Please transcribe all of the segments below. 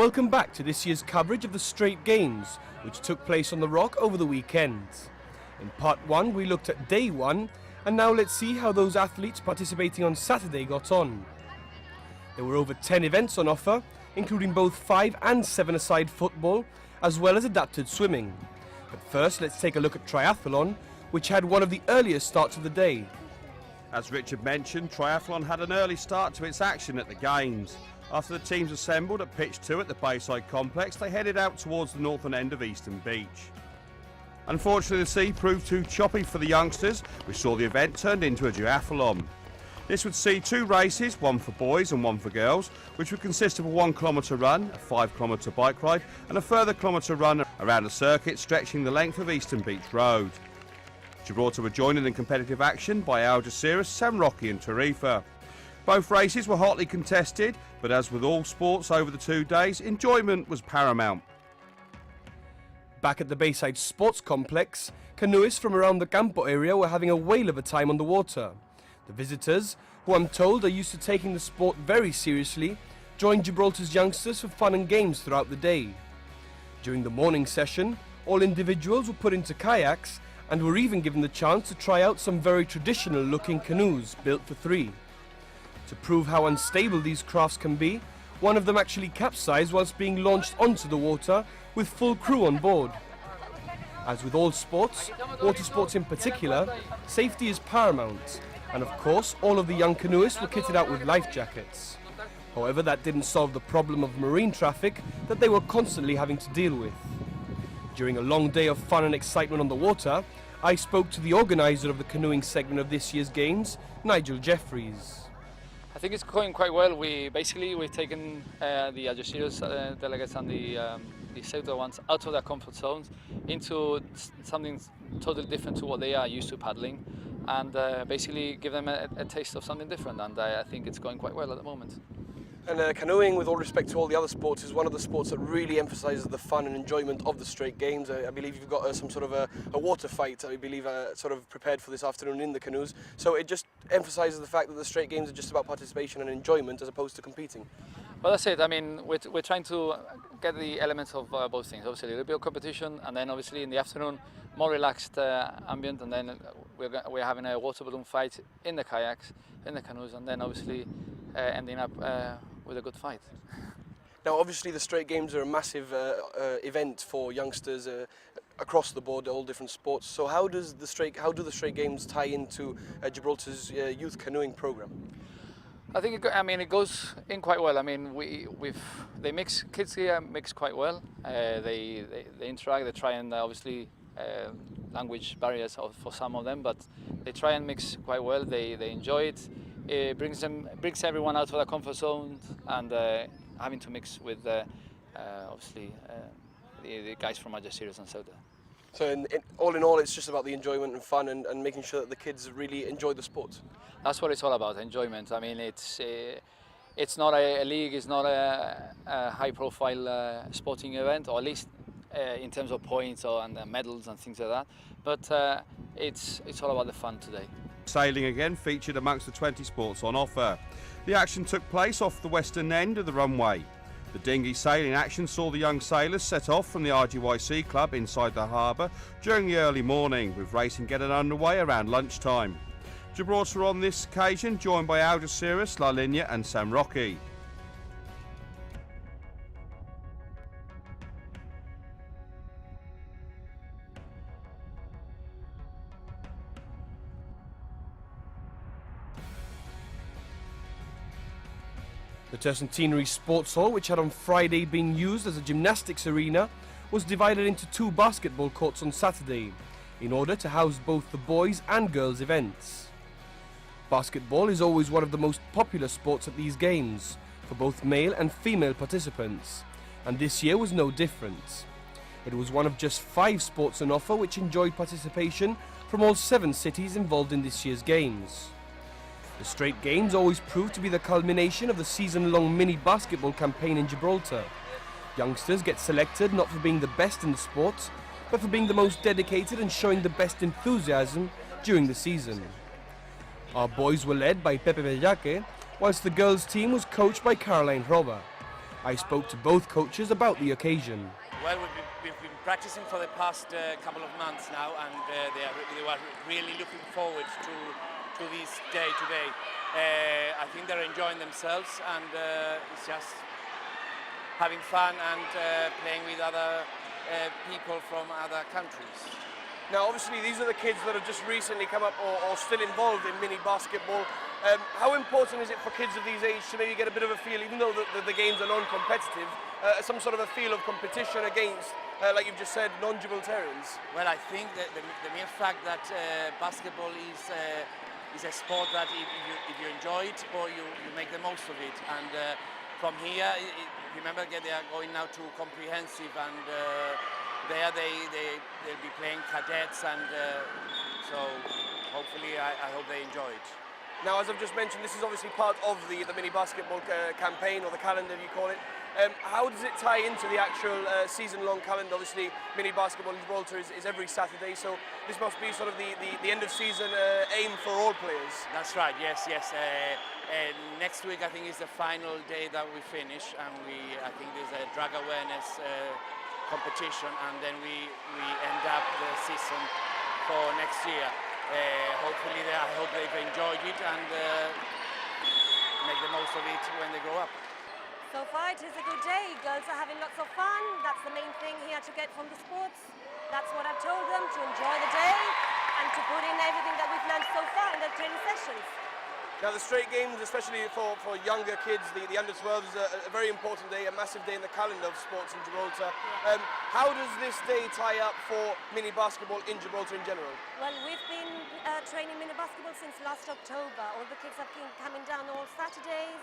Welcome back to this year's coverage of the Strait Games, which took place on the Rock over the weekend. In part 1 we looked at day 1, and now let's see how those athletes participating on Saturday got on. There were over 10 events on offer, including both 5 and 7-a-side football, as well as adapted swimming. But first let's take a look at triathlon, which had one of the earliest starts of the day. As Richard mentioned, triathlon had an early start to its action at the Games. After the teams assembled at pitch 2 at the Bayside Complex, they headed out towards the northern end of Eastern Beach. Unfortunately, the sea proved too choppy for the youngsters, which saw the event turned into a duathlon. This would see 2 races, one for boys and one for girls, which would consist of a 1 kilometre run, a 5 kilometre bike ride and a further kilometre run around a circuit stretching the length of Eastern Beach Road. Gibraltar were joined in the competitive action by Algeciras, San Roque and Tarifa. Both races were hotly contested, but as with all sports over the 2 days, enjoyment was paramount. Back at the Bayside Sports Complex, canoeists from around the Campo area were having a whale of a time on the water. The visitors, who I'm told are used to taking the sport very seriously, joined Gibraltar's youngsters for fun and games throughout the day. During the morning session, all individuals were put into kayaks and were even given the chance to try out some very traditional looking canoes built for 3. To prove how unstable these crafts can be, one of them actually capsized whilst being launched onto the water with full crew on board. As with all sports, water sports in particular, safety is paramount, and of course all of the young canoeists were kitted out with life jackets. However, that didn't solve the problem of marine traffic that they were constantly having to deal with. During a long day of fun and excitement on the water, I spoke to the organiser of the canoeing segment of this year's Games, Nigel Jeffries. I think it's going quite well. We've taken the Algeciras delegates and the Ceuta ones out of their comfort zones into something totally different to what they are used to paddling, and basically give them a taste of something different, and I think it's going quite well at the moment. And canoeing, with all respect to all the other sports, is one of the sports that really emphasises the fun and enjoyment of the Strait Games. I believe you've got some sort of a water fight, I believe, sort of prepared for this afternoon in the canoes. So it just emphasises the fact that the Strait Games are just about participation and enjoyment as opposed to competing. Well, that's it. I mean, we're trying to get the elements of both things. Obviously, a little bit of competition, and then obviously in the afternoon, more relaxed ambient, and then we're having a water balloon fight in the kayaks, in the canoes, and then obviously ending up with a good fight. Now, obviously, the Strait Games are a massive event for youngsters across the board, all different sports. So, how do the Strait Games tie into Gibraltar's youth canoeing program? I think it goes in quite well. I mean, kids here mix quite well. They interact. They try and obviously language barriers for some of them, but they try and mix quite well. They enjoy it. It brings everyone out of their comfort zone, and having to mix with obviously the guys from Algeciras and Ceuta. So all in all, it's just about the enjoyment and fun and making sure that the kids really enjoy the sport. That's what it's all about, enjoyment. I mean, it's not a league, it's not a high-profile sporting event, or at least in terms of points and medals and things like that. But it's all about the fun today. Sailing again featured amongst the 20 sports on offer. The action took place off the western end of the runway. The dinghy sailing action saw the young sailors set off from the RGYC club inside the harbour during the early morning, with racing getting underway around lunchtime. Gibraltar on this occasion joined by Algeciras, La Linea and San Roque. The Tercentenary Sports Hall, which had on Friday been used as a gymnastics arena, was divided into 2 basketball courts on Saturday, in order to house both the boys' and girls' events. Basketball is always one of the most popular sports at these games, for both male and female participants, and this year was no different. It was one of just 5 sports on offer which enjoyed participation from all 7 cities involved in this year's games. The Strait Games always prove to be the culmination of the season-long mini basketball campaign in Gibraltar. Youngsters get selected not for being the best in the sport, but for being the most dedicated and showing the best enthusiasm during the season. Our boys were led by Pepe Bellaque, whilst the girls' team was coached by Caroline Roba. I spoke to both coaches about the occasion. Well, we've been practicing for the past couple of months now, and they were really looking forward to this day today. I think they're enjoying themselves, and it's just having fun and playing with other people from other countries. Now, obviously, these are the kids that have just recently come up or still involved in mini basketball. How important is it for kids of these ages to maybe get a bit of a feel, even though the games are non-competitive, some sort of a feel of competition against, like you've just said, non-Gibraltarians? Well, I think that the mere fact that basketball is a sport that if you enjoy it, or you make the most of it. And from here, remember, they are going now to comprehensive, and there they'll be playing cadets, and so hopefully I hope they enjoy it. Now, as I've just mentioned, this is obviously part of the mini basketball campaign, or the calendar, you call it. How does it tie into the actual season-long calendar? Obviously, mini basketball in Gibraltar is every Saturday, so this must be sort of the end-of-season aim for all players. That's right, yes. Next week, I think, is the final day that we finish, and I think there's a drug awareness competition, and then we end up the season for next year. Hopefully, I hope they've enjoyed it and make the most of it when they grow up. So far, it is a good day. Girls are having lots of fun. That's the main thing here to get from the sports. That's what I've told them, to enjoy the day and to put in everything that we've learned so far in the training sessions. Now, the Strait Games, especially for younger kids, the under-12 is a very important day, a massive day in the calendar of sports in Gibraltar. Yeah. How does this day tie up for mini basketball in Gibraltar in general? Well, we've been training mini basketball since last October. All the kids have been coming down all Saturdays,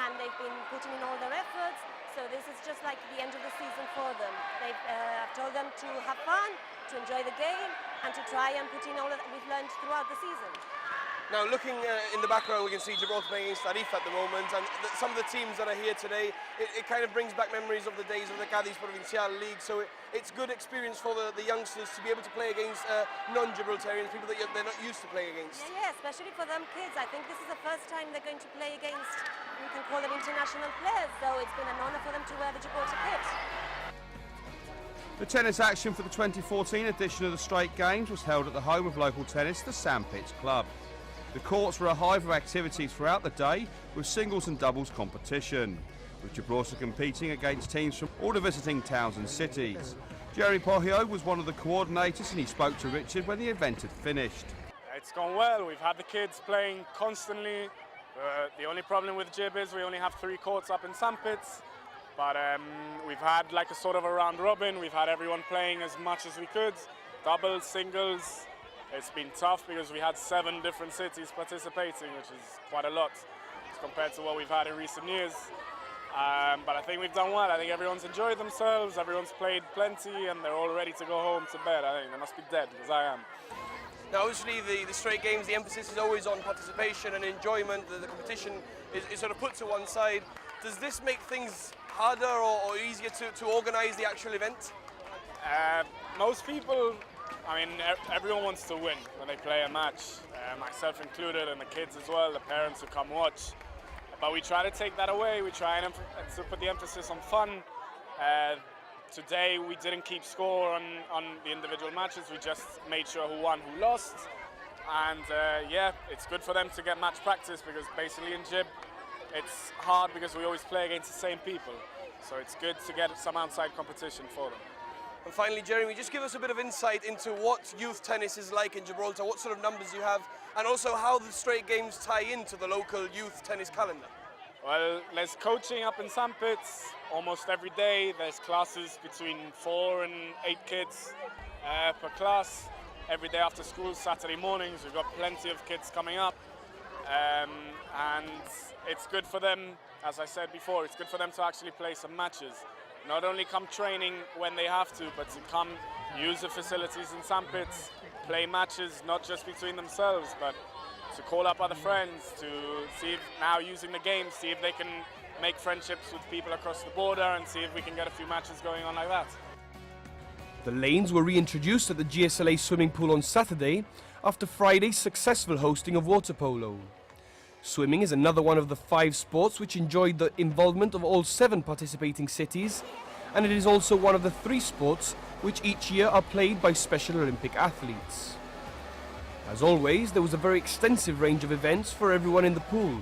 and they've been putting in all their efforts. So this is just like the end of the season for them. I've told them to have fun, to enjoy the game, and to try and put in all that we've learned throughout the season. Now, looking in the background, we can see Gibraltar playing against Arif at the moment, and some of the teams that are here today, it kind of brings back memories of the days of the Cadiz Provincial League, so it's good experience for the youngsters to be able to play against non-Gibraltarians, people that they're not used to playing against. Yeah, especially for them kids. I think this is the first time they're going to play against, we can call them international players, so it's been an honour for them to wear the Gibraltar kit. The tennis action for the 2014 edition of the Strait Games was held at the home of local tennis, the Sandpits Club. The courts were a hive of activities throughout the day, with singles and doubles competition, with Gibraltar competing against teams from all the visiting towns and cities. Jerry Pohio was one of the coordinators, and he spoke to Richard when the event had finished. It's gone well. We've had the kids playing constantly. The only problem with Gib is we only have 3 courts up in Sandpits, but we've had like a sort of a round robin. We've had everyone playing as much as we could, doubles, singles. It's been tough because we had 7 different cities participating, which is quite a lot compared to what we've had in recent years. But I think we've done well. I think everyone's enjoyed themselves, everyone's played plenty, and they're all ready to go home to bed. I think they must be dead, because I am. Now, obviously, the Strait Games, the emphasis is always on participation and enjoyment. The competition is sort of put to one side. Does this make things harder or easier to organise the actual event? Most people, I mean, everyone wants to win when they play a match, myself included, and the kids as well, the parents who come watch. But we try to take that away. We try and to put the emphasis on fun. Today we didn't keep score on the individual matches. We just made sure who won, who lost. And yeah, it's good for them to get match practice, because basically in Gib, it's hard because we always play against the same people. So it's good to get some outside competition for them. And finally, Jeremy, just give us a bit of insight into what youth tennis is like in Gibraltar, what sort of numbers you have, and also how the Strait Games tie into the local youth tennis calendar. Well, there's coaching up in Sandpits almost every day. There's classes between 4 and 8 kids per class. Every day after school, Saturday mornings, we've got plenty of kids coming up. And it's good for them, as I said before, it's good for them to actually play some matches. Not only come training when they have to, but to come use the facilities in Sandpits, play matches not just between themselves, but to call up other friends, to see if now using the game, see if they can make friendships with people across the border, and see if we can get a few matches going on like that. The lanes were reintroduced at the GSLA swimming pool on Saturday after Friday's successful hosting of water polo. Swimming is another one of the 5 sports which enjoyed the involvement of all 7 participating cities, and it is also one of the 3 sports which each year are played by Special Olympic athletes. As always, there was a very extensive range of events for everyone in the pool.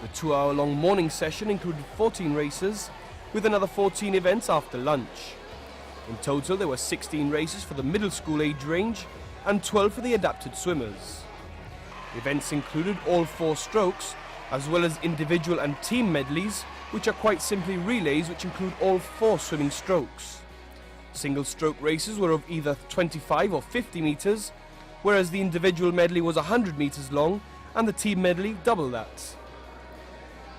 The 2-hour-long morning session included 14 races, with another 14 events after lunch. In total, there were 16 races for the middle school age range and 12 for the adapted swimmers. Events included all 4 strokes, as well as individual and team medleys, which are quite simply relays which include all 4 swimming strokes. Single stroke races were of either 25 or 50 metres, whereas the individual medley was 100 metres long and the team medley double that.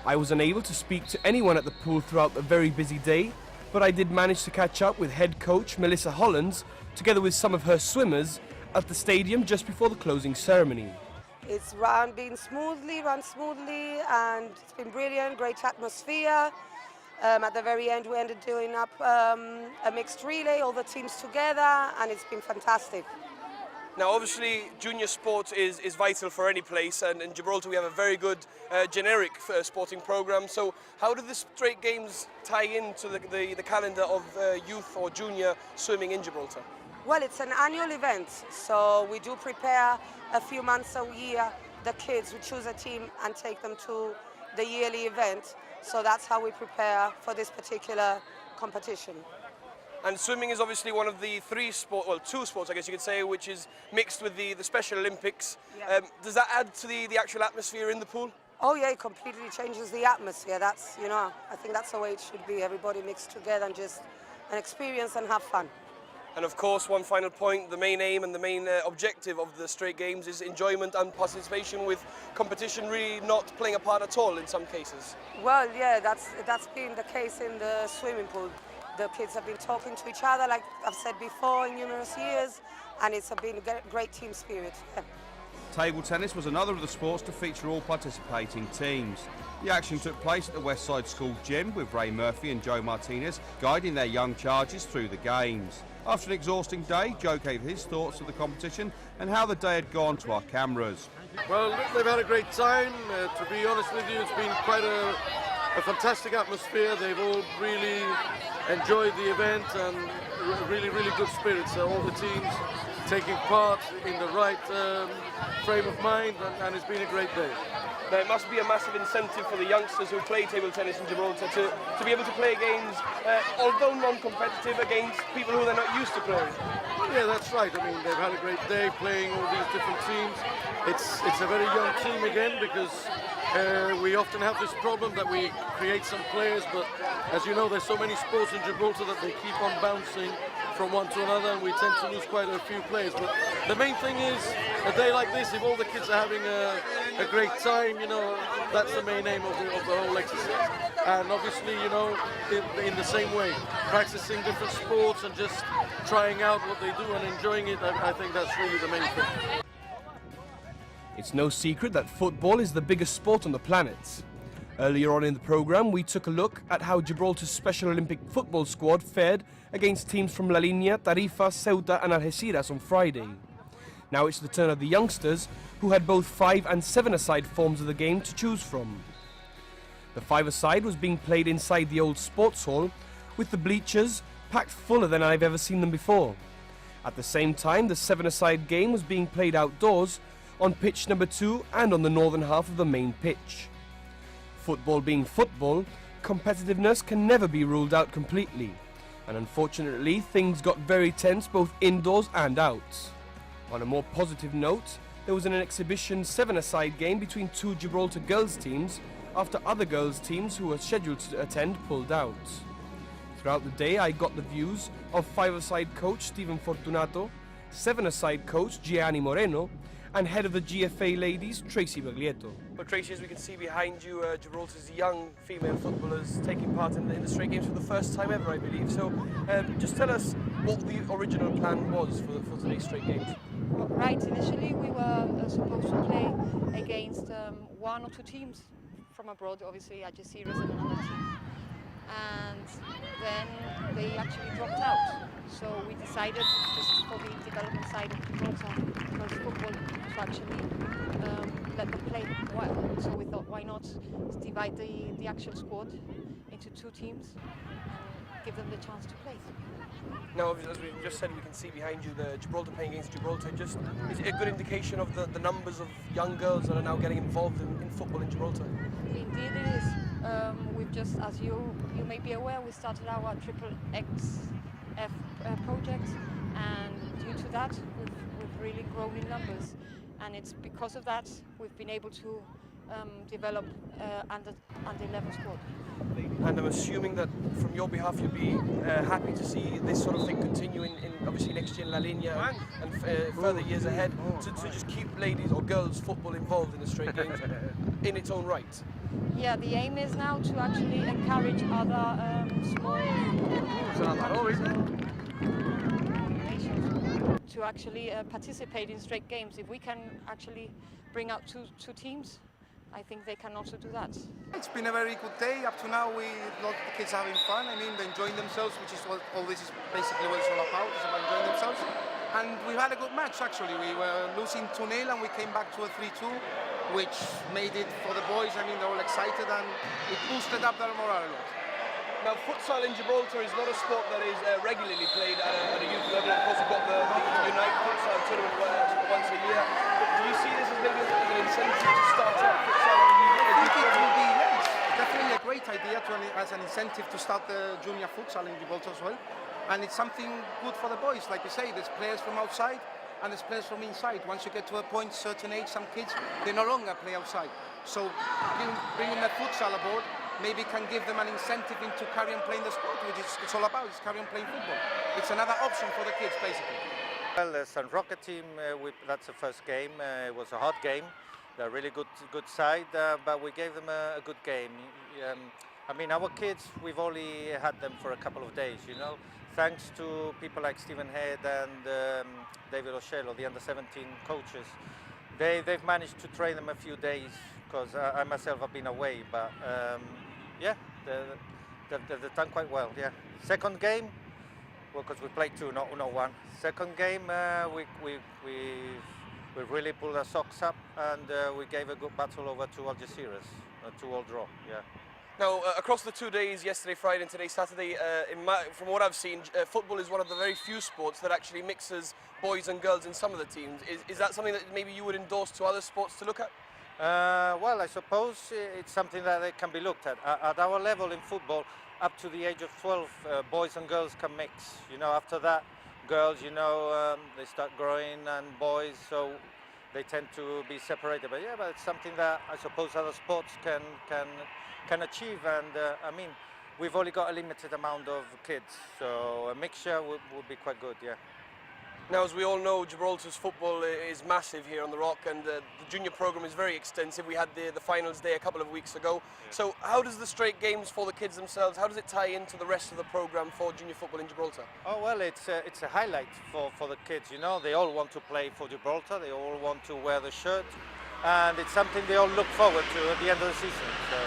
I was unable to speak to anyone at the pool throughout the very busy day, but I did manage to catch up with head coach Melissa Hollands, together with some of her swimmers, at the stadium just before the closing ceremony. It's run smoothly, and it's been brilliant, great atmosphere. At the very end, we ended doing up a mixed relay, all the teams together, and it's been fantastic. Now, obviously, junior sport is vital for any place, and in Gibraltar we have a very good generic sporting programme. So how do the Strait Games tie into the calendar of youth or junior swimming in Gibraltar? Well, it's an annual event, so we do prepare a few months a year. The kids, we choose a team and take them to the yearly event. So that's how we prepare for this particular competition. And swimming is obviously one of the 2 sports, I guess you could say, which is mixed with the Special Olympics. Yeah. Does that add to the actual atmosphere in the pool? Oh yeah, it completely changes the atmosphere. That's, I think that's the way it should be. Everybody mixed together and just an experience and have fun. And of course, one final point, the main aim and the main objective of the Strait Games is enjoyment and participation, with competition really not playing a part at all in some cases. Well, yeah, that's been the case in the swimming pool. The kids have been talking to each other, like I've said before, in numerous years, and it's been a great team spirit. Yeah. Table tennis was another of the sports to feature all participating teams. The action took place at the Westside School gym, with Ray Murphy and Joe Martinez guiding their young charges through the games. After an exhausting day, Joe gave his thoughts of the competition and how the day had gone to our cameras. Well, they've had a great time. To be honest with you, it's been quite a fantastic atmosphere. They've all really enjoyed the event and really good spirits. All the teams taking part in the right frame of mind, and it's been a great day. Now, it must be a massive incentive for the youngsters who play table tennis in Gibraltar to be able to play games, although non-competitive, against people who they're not used to playing. Yeah, that's right. I mean, they've had a great day playing all these different teams. It's a very young team again, because we often have this problem that we create some players, but as you know, there's so many sports in Gibraltar that they keep on bouncing from one to another, and we tend to lose quite a few players. But the main thing is, a day like this, if all the kids are having a great time, that's the main aim of the whole exercise. And obviously, in the same way, practicing different sports and just trying out what they do and enjoying it, I think that's really the main thing. It's no secret that football is the biggest sport on the planet. Earlier on in the programme, we took a look at how Gibraltar's Special Olympic football squad fared against teams from La Línea, Tarifa, Ceuta and Algeciras on Friday. Now it's the turn of the youngsters, who had both 5 and 7-a-side forms of the game to choose from. The 5-a-side was being played inside the old sports hall, with the bleachers packed fuller than I've ever seen them before. At the same time, the 7-a-side game was being played outdoors, on pitch number 2 and on the northern half of the main pitch. Football being football, competitiveness can never be ruled out completely, and unfortunately things got very tense both indoors and out. On a more positive note, there was an exhibition 7-a-side game between 2 Gibraltar girls teams after other girls teams who were scheduled to attend pulled out. Throughout the day I got the views of 5-a-side coach Stephen Fortunato, 7-a-side coach Gianni Moreno, and head of the GFA ladies, Tracy Baglietto. Well, Tracy, as we can see behind you, Gibraltar's young female footballers taking part in the Strait Games for the first time ever, I believe. So, just tell us what the original plan was for today's Strait Games. Right, initially we were supposed to play against 1 or 2 teams from abroad, obviously Algeciras and another team. And then they actually dropped out. So we decided, just for the development side of Gibraltar, because football, to actually let them play well. So we thought, why not divide the actual squad into 2 teams and give them the chance to play. Now, as we just said, we can see behind you the Gibraltar playing against Gibraltar. Just is it a good indication of the numbers of young girls that are now getting involved in football in Gibraltar? Indeed it is. We've just, as you may be aware, we started our Triple XF project, and due to that we've really grown in numbers, and it's because of that we've been able to develop under 11 squad. And I'm assuming that from your behalf you'll be happy to see this sort of thing continue in obviously next year in La Linea and further years ahead, to just keep ladies or girls football involved in the Strait Games in its own right. Yeah, the aim is now to actually encourage other small nations to actually participate in Strait Games. If we can actually bring out two teams, I think they can also do that. It's been a very good day. Up to now, the kids are having fun. I mean, they're enjoying themselves, which is what all this is basically what it's all about. It's about enjoying themselves. And we've had a good match, actually. We were losing 2-0 and we came back to a 3-2, which made it for the boys. I mean, they're all excited and it boosted up their morale a lot. Now, futsal in Gibraltar is not a sport that is regularly played at a youth level. Of course, we've got the Unite futsal tournament once a year. But do you see this as maybe an incentive to start up futsal on a youth level? I think it will be, yes, definitely a great idea as an incentive to start the junior futsal in Gibraltar as well. And it's something good for the boys. Like you say, there's players from outside and there's players from inside. Once you get to a point, certain age, some kids, they no longer play outside. So bringing the futsal aboard maybe can give them an incentive into carry on playing the sport, which it's all about, it's carry on playing football. It's another option for the kids, basically. Well, the San Roque team, that's the first game. It was a hard game. They're a really good side, but we gave them a good game. I mean, our kids, we've only had them for a couple of days, you know. Thanks to people like Stephen Head and David O'Shell, the under-17 coaches. They've managed to train them a few days, because I myself have been away, but yeah, they've done quite well, yeah. Second game, well, because we played 2, not 1. Second game, we really pulled our socks up and we gave a good battle over to Algeciras, a 2-2 draw, yeah. Now, across the 2 days, yesterday, Friday and today, Saturday, from what I've seen, football is one of the very few sports that actually mixes boys and girls in some of the teams. Is that something that maybe you would endorse to other sports to look at? Well, I suppose it's something that it can be looked at. At our level in football, up to the age of 12, boys and girls can mix. You know, after that, girls, you know, they start growing, and boys, so they tend to be separated. But yeah, but it's something that I suppose other sports can achieve. And I mean, we've only got a limited amount of kids, so a mixture would be quite good, yeah. Now, as we all know, Gibraltar's football is massive here on the Rock, and the junior programme is very extensive. We had the finals day a couple of weeks ago. Yeah. So how does the Strait Games for the kids themselves, how does it tie into the rest of the programme for junior football in Gibraltar? Oh, well, it's a highlight for the kids, you know. They all want to play for Gibraltar, they all want to wear the shirt, and it's something they all look forward to at the end of the season. So.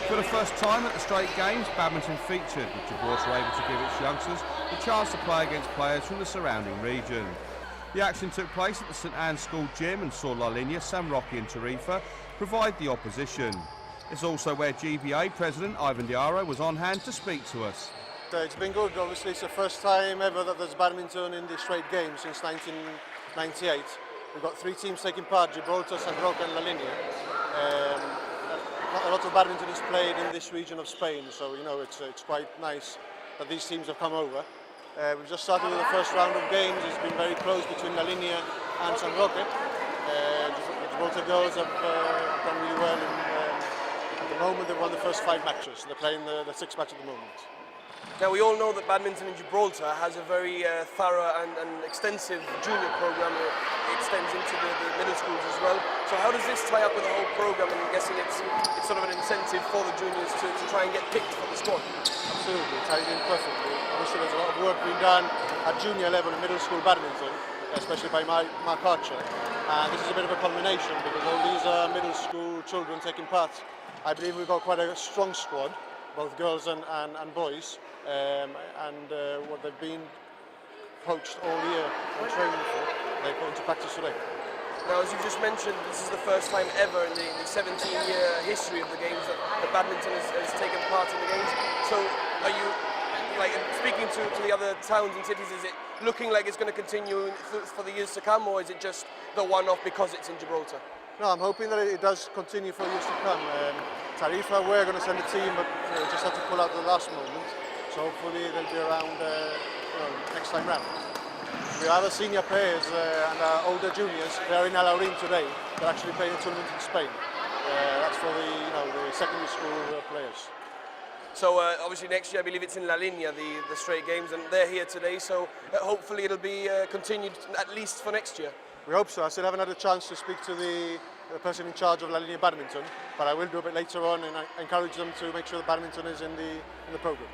For the first time at the Strait Games, badminton featured, with Gibraltar able to give its youngsters the chance to play against players from the surrounding region. The action took place at the St Anne's School gym and saw La Linea, San Roque and Tarifa provide the opposition. It's also where GBA President Ivan Diarra was on hand to speak to us. It's been good. Obviously, it's the first time ever that there's badminton in the Strait Games since 1998. We've got 3 teams taking part: Gibraltar, San Roque and La Linea. A lot of badminton is played in this region of Spain, so you know it's quite nice that these teams have come over. We've just started with the first round of games. It's been very close between La Linea and San Roque. The Gibraltar girls have done really well. At the moment, they've won the first 5 matches. They're playing the 6th match at the moment. Now, we all know that badminton in Gibraltar has a very thorough and extensive junior programme. It extends into the middle schools as well. So how does this tie up with the whole programme? And I'm guessing it's sort of an incentive for the juniors to try and get picked for the squad. Absolutely, it ties in perfectly. Obviously, there's a lot of work being done at junior level in middle school badminton, especially by Mark Archer. And this is a bit of a culmination because all these middle school children taking part. I believe we've got quite a strong squad, both girls and boys. What they've been coached all year and training for, they put into practice today. Now, as you've just mentioned, this is the first time ever in the 17-year history of the games that badminton has taken part in the games. So, are you, like, speaking to the other towns and cities, is it looking like it's going to continue for the years to come, or is it just the one-off because it's in Gibraltar? No, I'm hoping that it does continue for years to come. Tarifa, we're going to send a team, but just have to pull out at the last moment. So hopefully they'll be around next time round. We have our senior players and our older juniors. They're in Alaurín today. They're actually playing a tournament in Spain. That's for the secondary school players. So obviously next year I believe it's in La Línea, the Strait Games, and they're here today. So hopefully it'll be continued at least for next year. We hope so. I still haven't had a chance to speak to the person in charge of La Línea badminton, but I will do a bit later on, and I encourage them to make sure the badminton is in the programme.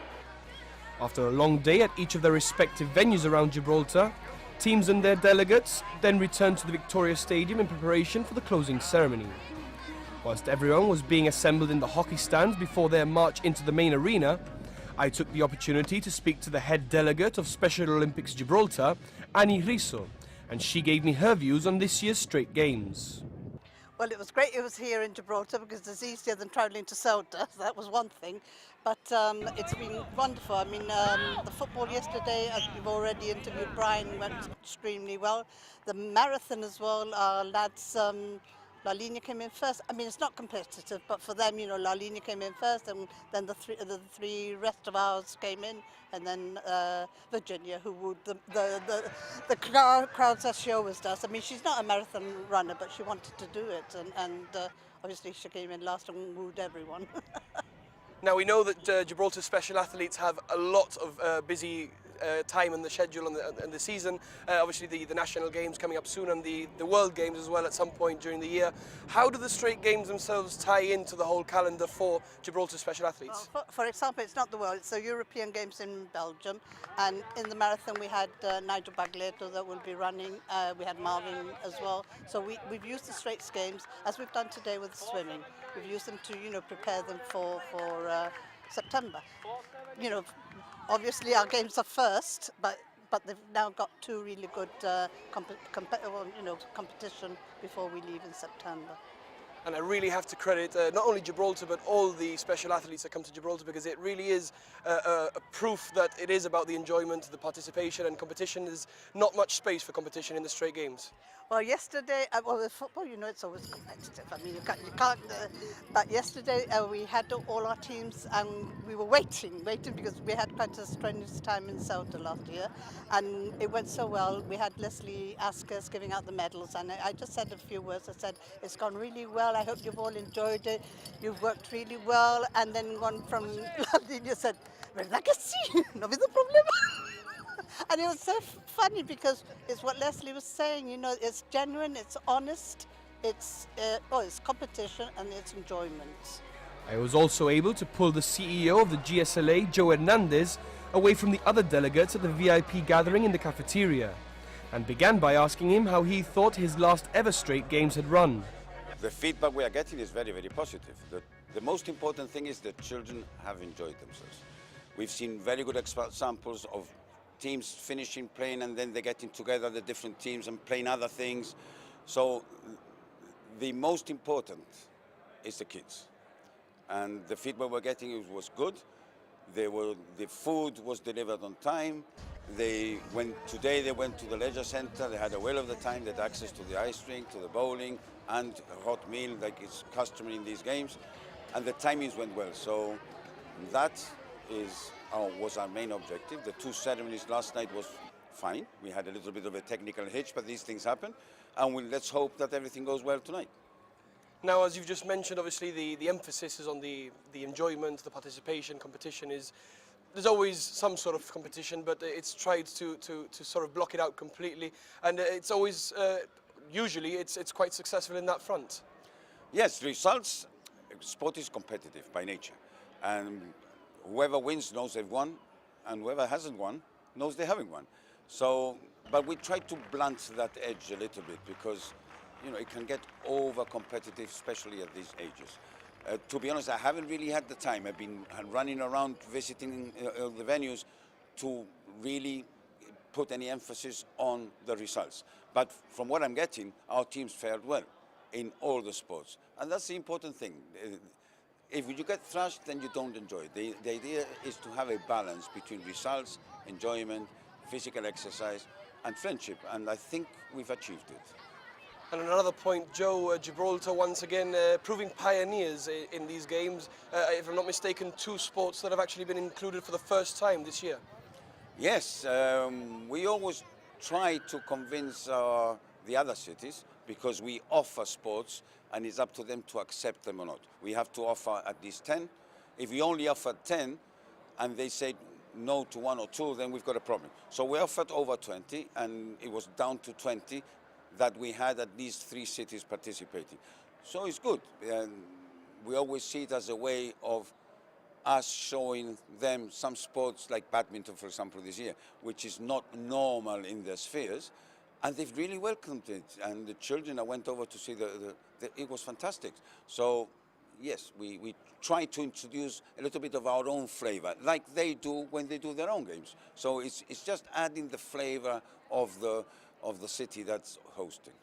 After a long day at each of their respective venues around Gibraltar, teams and their delegates then returned to the Victoria Stadium in preparation for the closing ceremony. Whilst everyone was being assembled in the hockey stands before their march into the main arena, I took the opportunity to speak to the head delegate of Special Olympics Gibraltar, Annie Riso, and she gave me her views on this year's Strait Games. Well, it was great it was here in Gibraltar because it's easier than travelling to Ceuta, so that was one thing. But it's been wonderful. I mean, the football yesterday, as we've already interviewed Brian, went extremely well. The marathon as well, our lads, La Línea came in first. I mean, it's not competitive, but for them, La Línea came in first, and then the three rest of ours came in, and then Virginia, who wooed the crowds as she always does. I mean, she's not a marathon runner, but she wanted to do it, and obviously she came in last and wooed everyone. Now we know that Gibraltar special athletes have a lot of busy time in the schedule and the season. Obviously the national games coming up soon and the world games as well at some point during the year. How do the Strait Games themselves tie into the whole calendar for Gibraltar special athletes? Well, for example, it's not the world, it's the European Games in Belgium, and in the marathon we had Nigel Bagletto that will be running, we had Marvin as well. So we've used the Straits Games, as we've done today with swimming. We've used them to prepare them for September. Obviously our games are first, but they've now got two really good competition before we leave in September. And I really have to credit not only Gibraltar but all the special athletes that come to Gibraltar, because it really is a proof that it is about the enjoyment, the participation and competition. There's not much space for competition in the Strait Games. Well, yesterday, with football, it's always competitive. I mean, you can't. But yesterday we had all our teams, and we were waiting because we had quite a strenuous time in Ceuta last year, and it went so well. We had Leslie Askers giving out the medals, and I just said a few words. I said, "It's gone really well. I hope you've all enjoyed it. You've worked really well." And then one from La Línea said, "Verdad que sí? No habido problema." And it was so funny because it's what Leslie was saying, it's genuine, it's honest, it's competition and it's enjoyment. I was also able to pull the CEO of the GSLA, Joe Hernandez, away from the other delegates at the VIP gathering in the cafeteria, and began by asking him how he thought his last ever Strait Games had run. The feedback we are getting is very, very positive. The most important thing is that children have enjoyed themselves. We've seen very good examples of teams finishing playing and then they're getting together, the different teams, and playing other things. So the most important is the kids. And the feedback we're getting was good. The food was delivered on time. Today they went to the leisure center, they had a whale of the time, they had access to the ice rink, to the bowling, and a hot meal like is customary in these games. And the timings went well. So that was our main objective. The two ceremonies last night was fine. We had a little bit of a technical hitch, but these things happen. And let's hope that everything goes well tonight. Now, as you've just mentioned, obviously the emphasis is on the enjoyment, the participation, competition there's always some sort of competition, but it's tried to sort of block it out completely. And it's always, usually, it's quite successful in that front. Yes, results, sport is competitive by nature. And whoever wins knows they've won, and whoever hasn't won knows they haven't won. So, but we try to blunt that edge a little bit because, it can get over-competitive, especially at these ages. To be honest, I haven't really had the time. I've been running around visiting the venues to really put any emphasis on the results. But from what I'm getting, our teams fared well in all the sports. And that's the important thing. If you get thrashed, then you don't enjoy it. The idea is to have a balance between results, enjoyment, physical exercise, and friendship. And I think we've achieved it. And on another point, Joe, Gibraltar once again proving pioneers in these games. If I'm not mistaken, 2 sports that have actually been included for the first time this year. Yes, we always try to convince the other cities because we offer sports and it's up to them to accept them or not. We have to offer at least 10. If we only offer 10 and they say no to 1 or 2, then we've got a problem. So we offered over 20 and it was down to 20 that we had at least 3 cities participating. So it's good. And we always see it as a way of us showing them some sports like badminton, for example, this year, which is not normal in their spheres. And they've really welcomed it. And the children, I went over to see it was fantastic. So yes, we try to introduce a little bit of our own flavor, like they do when they do their own games. So it's just adding the flavor of the city that's hosting.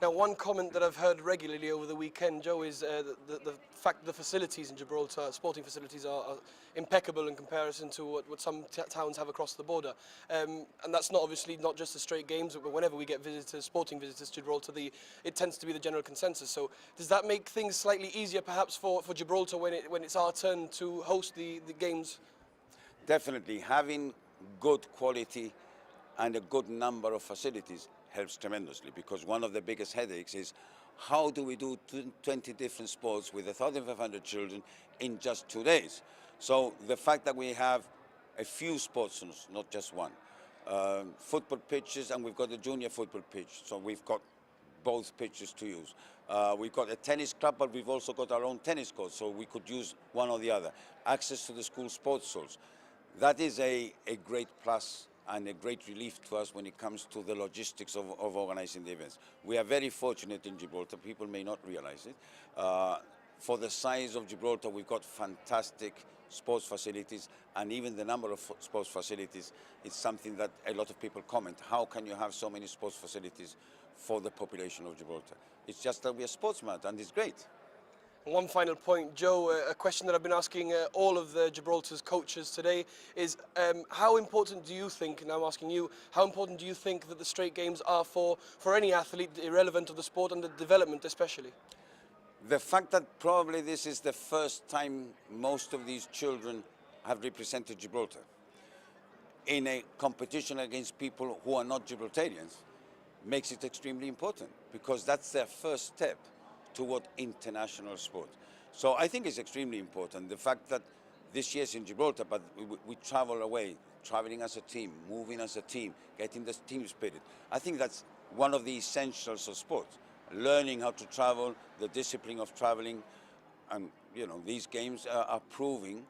Now, one comment that I've heard regularly over the weekend, Joe, is the fact that the facilities in Gibraltar, sporting facilities, are impeccable in comparison to what some towns have across the border. And that's obviously not just the Strait Games, but whenever we get visitors, sporting visitors to Gibraltar, it tends to be the general consensus. So does that make things slightly easier perhaps for Gibraltar when it's our turn to host the games? Definitely, having good quality and a good number of facilities helps tremendously, because one of the biggest headaches is how do we do 20 different sports with 1,500 children in just 2 days? So the fact that we have a few sports, not just one, football pitches, and we've got a junior football pitch, so we've got both pitches to use. We've got a tennis club, but we've also got our own tennis court, so we could use one or the other. Access to the school sports halls. That is a great plus and a great relief to us when it comes to the logistics of organizing the events. We are very fortunate in Gibraltar. People may not realize it. For the size of Gibraltar, we've got fantastic sports facilities, and even the number of sports facilities is something that a lot of people comment. How can you have so many sports facilities for the population of Gibraltar? It's just that we are sportsmad, and it's great. One final point, Joe, a question that I've been asking all of the Gibraltar's coaches today is how important do you think, and I'm asking you, how important do you think that the Strait Games are for any athlete, irrelevant of the sport, and the development especially? The fact that probably this is the first time most of these children have represented Gibraltar in a competition against people who are not Gibraltarians makes it extremely important, because that's their first step toward international sport. So I think it's extremely important. The fact that this year's in Gibraltar, but we travel away, traveling as a team, moving as a team, getting the team spirit. I think that's one of the essentials of sports. Learning how to travel, the discipline of traveling, and these games are proving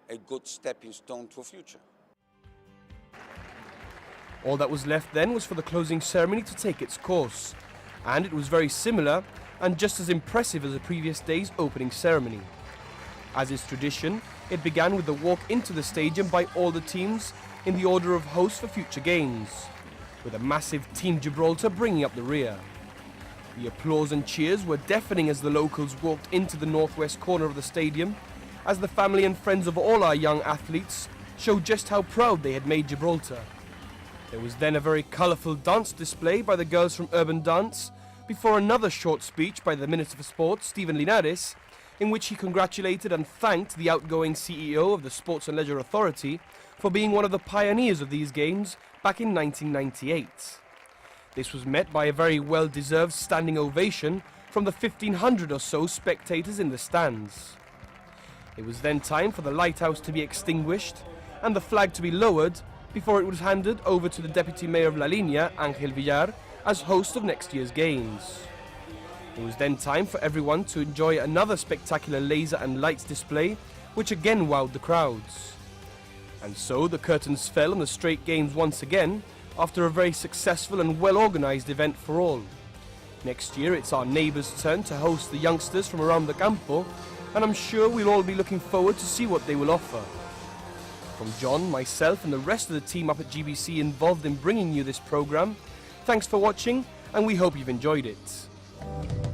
a good stepping stone to a future. All that was left then was for the closing ceremony to take its course, and it was very similar and just as impressive as the previous day's opening ceremony. As is tradition, it began with the walk into the stadium by all the teams in the order of hosts for future games, with a massive Team Gibraltar bringing up the rear. The applause and cheers were deafening as the locals walked into the northwest corner of the stadium, as the family and friends of all our young athletes showed just how proud they had made Gibraltar. There was then a very colourful dance display by the girls from Urban Dance, before another short speech by the Minister for Sport, Stephen Linares, in which he congratulated and thanked the outgoing CEO of the Sports and Leisure Authority for being one of the pioneers of these games back in 1998. This was met by a very well-deserved standing ovation from the 1,500 or so spectators in the stands. It was then time for the lighthouse to be extinguished and the flag to be lowered before it was handed over to the Deputy Mayor of La Línea, Ángel Villar, as host of next year's games. It was then time for everyone to enjoy another spectacular laser and lights display, which again wowed the crowds. And so the curtains fell on the Strait Games once again, after a very successful and well-organised event for all. Next year it's our neighbours' turn to host the youngsters from around the campo, and I'm sure we'll all be looking forward to see what they will offer. From John, myself and the rest of the team up at GBC involved in bringing you this programme, Thanks for watching, and we hope you've enjoyed it.